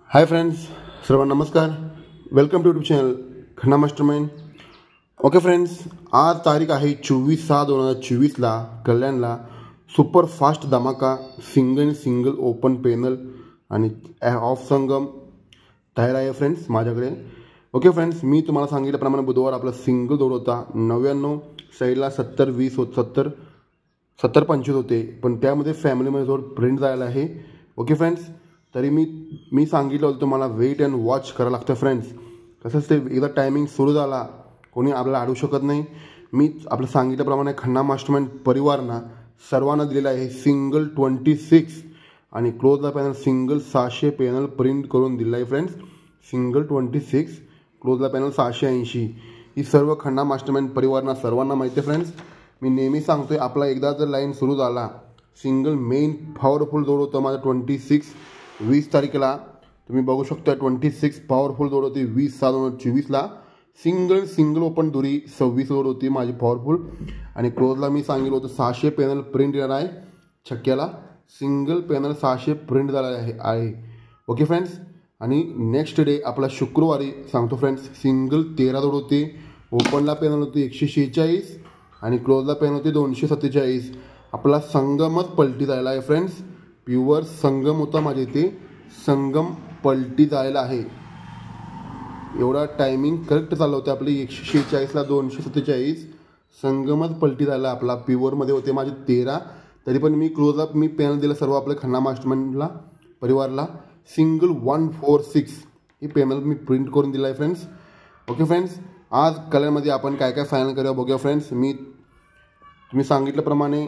हाय friends, सर्वांना नमस्कार. Welcome to YouTube channel Khanna Mastermind. Okay friends, आज तारीख आहे 24/6/2024ला कल्याणला सुपर फास्ट धमाका सिंगल ओपन पॅनल आणि ऑफ संगम तयार आहे फ्रेंड्स माझ्याकडे. ओके फ्रेंड्स, मी तुम्हाला सांगितल्याप्रमाणे बुधवार आपला सिंगल दौड होता 99 साईडला 70-20 70-25 होते, पण त्यामध्ये फॅमिलीमध्ये जोड प्रिंट झालेला आहे. ओके फ्रेंड्स, तरी मी सांगितलं होतं तुम्हाला वेट अँड वॉच करावं लागतं फ्रेंड्स. तसंच ते एकदा टायमिंग सुरू झाला कोणी आपल्याला अडवू शकत नाही. मी आपलं सांगितल्याप्रमाणे खन्ना मास्टरमाइंड परिवारांना सर्वांना दिलेलं आहे सिंगल 26 आणि क्लोजला पॅनल सिंगल 600 पॅनल प्रिंट करून दिलं आहे फ्रेंड्स. सिंगल 26 क्लोजला पॅनल 680 ही सर्व खन्ना मास्टरमाइंड परिवारांना सर्वांना माहिती आहे फ्रेंड्स. मी नेहमी सांगतोय आपला एकदा जर लाईन सुरू झाला सिंगल मेन पॉवरफुल जोड होतं माझं 26-20 तारखेला. तुम्ही बघू शकता 26 पॉवरफुल जोड होती 20/6/2024ला. सिंगल ओपन दुरी 26 जोड होती माझी पॉवरफुल आणि क्लोजला मी सांगितलं होतं 600 पॅनल प्रिंट येणार आहे. छक्क्याला सिंगल पॅनल 600 प्रिंट झाला आहे. ओके फ्रेंड्स, आणि नेक्स्ट डे आपला शुक्रवारी सांगतो फ्रेंड्स सिंगल 13 जोड होते. ओपनला पॅनल होती 146 आणि क्लोजला पॅनल होती 247. आपला संगमच पलटी जायला आहे फ्रेंड्स. प्युअर संगम होता माझ्या इथे, संगम पलटी जायला आहे. एवढा टायमिंग करेक्ट चाललं होतं आपली 146ला 247 संगमच पलटी जायला आपला. प्युअरमध्ये होते माझे 13, तरी पण मी क्लोजअप मी पॅनल दिलं सर्व आपल्या खन्ना मास्टरमाइंडला परिवारला. सिंगल 146 ही पॅनल मी प्रिंट करून दिला आहे फ्रेंड्स. ओके फ्रेंड्स, आज कलरमध्ये आपण काय काय फायनल करूया बघूया फ्रेंड्स. तुम्ही सांगितल्याप्रमाणे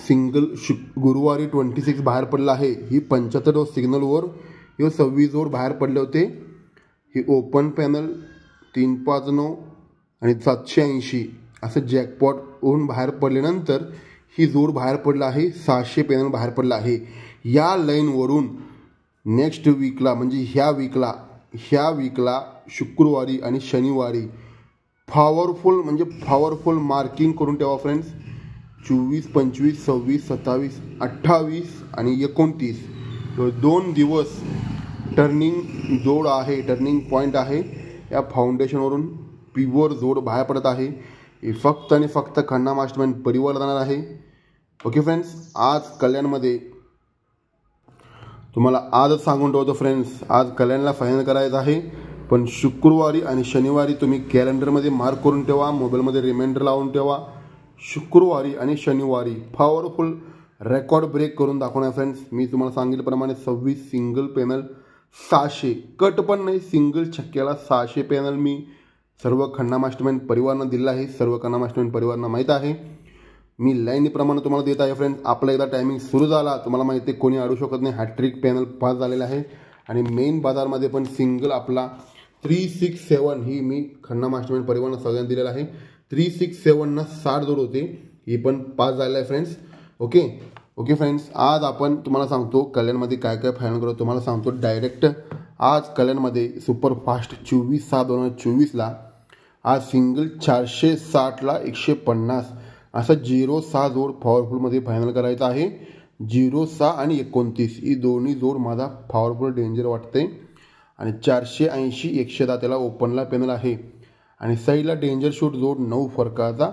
सिंगल गुरुवारी 26 बाहेर पडला आहे. ही 75 सिग्नलवर हे 26 बाहेर पडले होते. ही ओपन पॅनल 359 आणि 780 असं जॅकपॉट होऊन बाहेर पडल्यानंतर ही जोड बाहेर पडला आहे. 600 पॅनल बाहेर पडला आहे. या लाईनवरून नेक्स्ट वीकला म्हणजे ह्या वीकला शुक्रवारी आणि शनिवारी पॉवरफुल मार्किंग करून ठेवा फ्रेंड्स. 24, 25, 26, 27, 28 आणि 29 2 दिवस टर्निंग जोड आहे, टर्निंग पॉईंट आहे. या फाउंडेशनवरून प्युअर जोड बाहेर पडत आहे. हे फक्त आणि फक्त खन्ना मास्टरमाइंड परिवार जाणार आहे. ओके फ्रेंड्स, आज कल्याणमध्ये तुम्हाला आजच सांगून ठेवतो फ्रेंड्स, आज कल्याणला फायनल करायचं आहे. पण शुक्रवारी आणि शनिवारी तुम्ही कॅलेंडरमध्ये मार्क करून ठेवा, मोबाईलमध्ये रिमाइंडर लावून ठेवा. शुक्रवारी आणि शनिवारी पॉवरफुल रेकॉर्ड ब्रेक करून दाखवणार फ्रेंड्स. मी तुम्हाला सांगितल्याप्रमाणे 26 सिंगल पॅनल 600 कट पण नाही, सिंगल छक्क्याला 600 पॅनल मी सर्व खन्ना मास्टरमाइंड परिवारांना दिलं आहे. सर्व खन्ना मास्टरमाइंड परिवारांना माहीत आहे. मी लाईनप्रमाणे तुम्हाला देत आहे फ्रेंड्स. आपला एकदा टायमिंग सुरू झाला तुम्हाला माहिती आहे कोणी अडू शकत नाही. हॅट्रिक पॅनल पास झालेला आहे आणि मेन बाजारमध्ये पण सिंगल आपला 367 ही मी खन्ना मास्टरमाइंड परिवारांना सगळ्यांना दिलेला आहे. 367 60 जोड होते, ही पण पास झालेला आहे फ्रेंड्स. ओके फ्रेंड्स, आज आपण तुम्हाला सांगतो कल्याणमध्ये काय काय फायनल करू. तुम्हाला सांगतो डायरेक्ट आज कल्याणमध्ये सुपर फास्ट 24/6/2024ला आज सिंगल 460ला 150 असं 0-6 जोड पॉवरफुलमध्ये फायनल करायचं आहे. 0-6 आणि 29 ही दोन्ही जोड माझा पॉवरफुल डेंजर वाटते. आणि 480 110 त्याला ओपनला पॅनल आहे आणि साईडला डेंजर शूट जोड 9 फरकाचा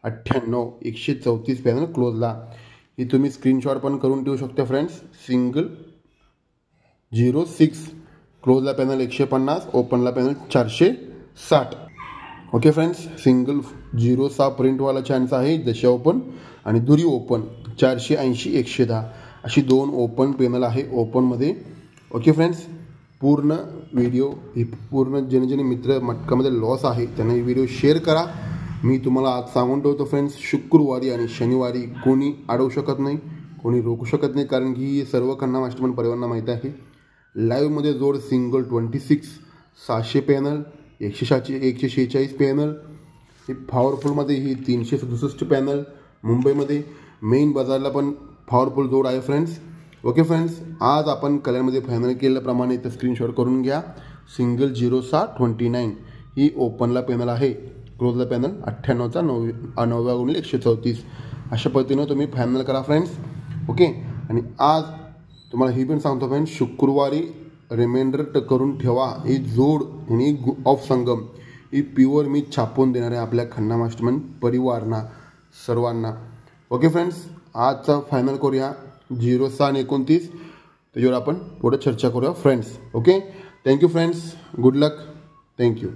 98 134 पॅनल क्लोजला. ही तुम्ही स्क्रीनशॉट पण करून ठेवू शकता फ्रेंड्स. सिंगल 06 क्लोजला पॅनल 150 ओपनला पॅनल 460. ओके फ्रेंड्स, सिंगल 0-6 प्रिंटवाला चान्स आहे दशा ओपन आणि दुरी ओपन 480 110 अशी 2 ओपन पॅनल आहे ओपनमध्ये. ओके फ्रेंड्स, पूर्ण व्हिडिओ ही पूर्ण ज्याने मित्र मटकामध्ये लॉस आहे त्यांना ही व्हिडिओ शेअर करा. मी तुम्हाला आज सांगून ठेवतो फ्रेंड्स, शुक्रवारी आणि शनिवारी कोणी अडवू शकत नाही, कोणी रोखू शकत नाही, कारण की सर्व खन्ना मास्टरमाइंड परिवारांना माहीत आहे. लाईव्हमध्ये जोड सिंगल 26 600 पॅनल 146 पॅनल. ही पॉवरफुलमध्ये ही 367 पॅनल. मुंबईमध्ये मेन बाजारला पण पॉवरफुल जोड आहे फ्रेंड्स. ओके फ्रेंड्स, आज आपण कलरमध्ये फायनल केल्याप्रमाणे इथं स्क्रीनशॉट करून घ्या. सिंगल 0-6-29 ही ओपनला पॅनल आहे. क्लोजला पॅनल 98चा 9/134 अशा पद्धतीनं तुम्ही फायनल करा फ्रेंड्स. ओके, आणि आज तुम्हाला ही पण सांगतो फ्रेंड्स, शुक्रवारी रिमाइंडर करून ठेवा. ही जोड आणि ऑफ संगम ही प्युअर मी छापून देणार आहे आपल्या खन्ना मास्टरमाइंड परिवारांना सर्वांना. ओके फ्रेंड्स, आजचा फायनल करूया 0629. त्याच्यावर आपण पुढे चर्चा करूया friends. Okay, thank you friends, good luck, thank you.